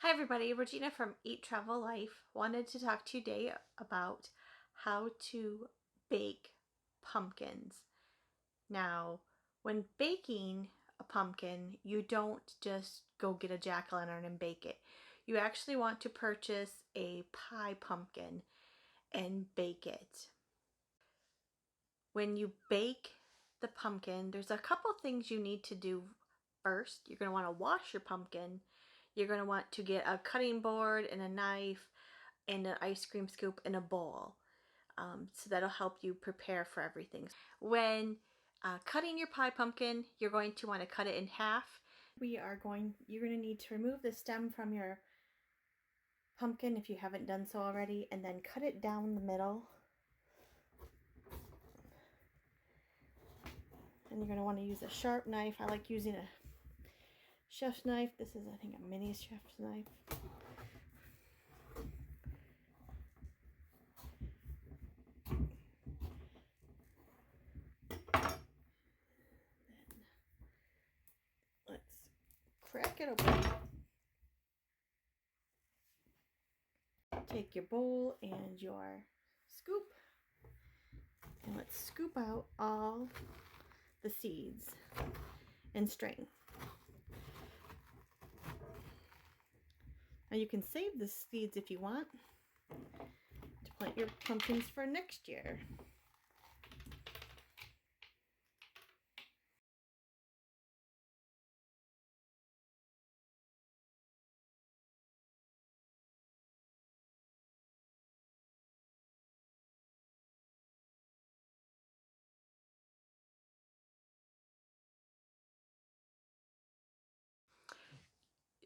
Hi everybody, Regina from Eat Travel Life wanted to talk to you today about how to bake pumpkins. Now, when baking a pumpkin, you don't just go get a jack-o'-lantern and bake it. You actually want to purchase a pie pumpkin and bake it. When you bake the pumpkin, there's a couple things you need to do first. You're going to want to wash your pumpkin. You're going to want to get a cutting board and a knife and an ice cream scoop and a bowl. So that'll help you prepare for everything. When cutting your pie pumpkin, you're going to want to cut it in half. You're going to need to remove the stem from your pumpkin if you haven't done so already, and then cut it down the middle. And you're going to want to use a sharp knife. I like using a chef's knife. This is, I think, a mini chef's knife. Then let's crack it open. Take your bowl and your scoop, and let's scoop out all the seeds and strain. Now you can save the seeds if you want to plant your pumpkins for next year.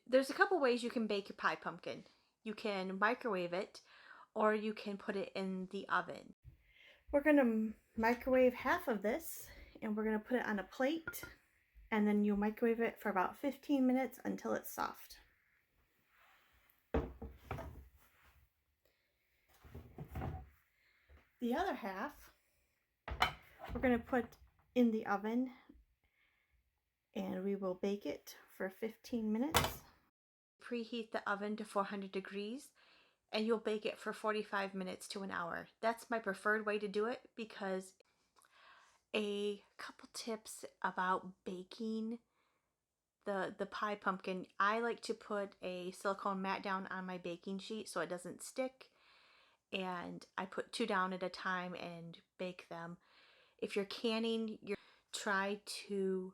There's a couple ways you can bake your pie pumpkin. You can microwave it, or you can put it in the oven. We're going to microwave half of this, and we're going to put it on a plate, and then you'll microwave it for about 15 minutes until it's soft. The other half, we're going to put in the oven, and we will bake it for 15 minutes. Preheat the oven to 400 degrees, and you'll bake it for 45 minutes to an hour. That's my preferred way to do it, because a couple tips about baking the pie pumpkin. I like to put a silicone mat down on my baking sheet so it doesn't stick, and I put 2 down at a time and bake them. If you're canning, try to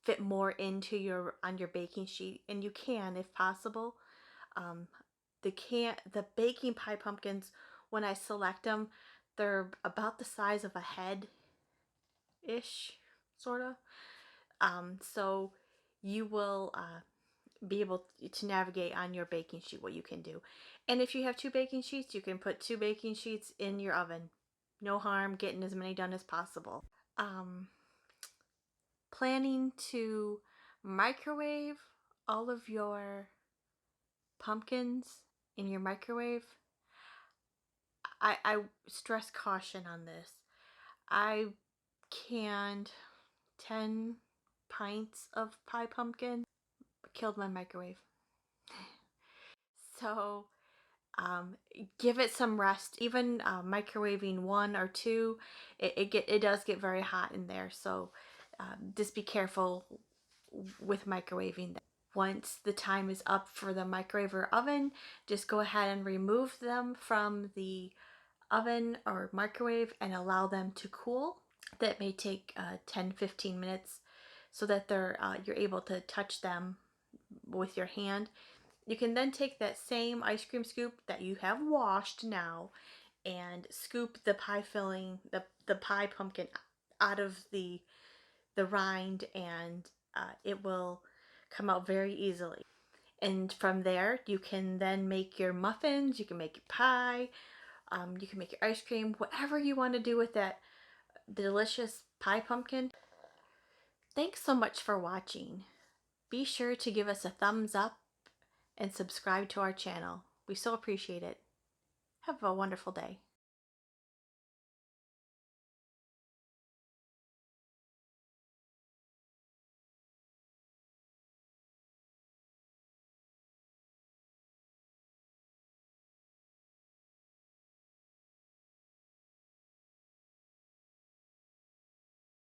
fit more into on your baking sheet, and you can if possible. The baking pie pumpkins, when I select them, they're about the size of a head ish, sort of. So you will be able to navigate on your baking sheet what you can do. And if you have 2 baking sheets, you can put 2 baking sheets in your oven. No harm getting as many done as possible. Planning to microwave all of your pumpkins in your microwave. I stress caution on this. I canned 10 pints of pie pumpkin, killed my microwave. So give it some rest. Even microwaving 1 or 2, it does get very hot in there. So just be careful with microwaving. Once the time is up for the microwave or oven, just go ahead and remove them from the oven or microwave and allow them to cool. That may take 10-15 minutes so that you're able to touch them with your hand. You can then take that same ice cream scoop that you have washed now and scoop the pie filling, the pie pumpkin out of the rind, and it will come out very easily. And from there, you can then make your muffins, you can make your pie, you can make your ice cream, whatever you want to do with that delicious pie pumpkin. Thanks so much for watching. Be sure to give us a thumbs up and subscribe to our channel. We so appreciate it. Have a wonderful day.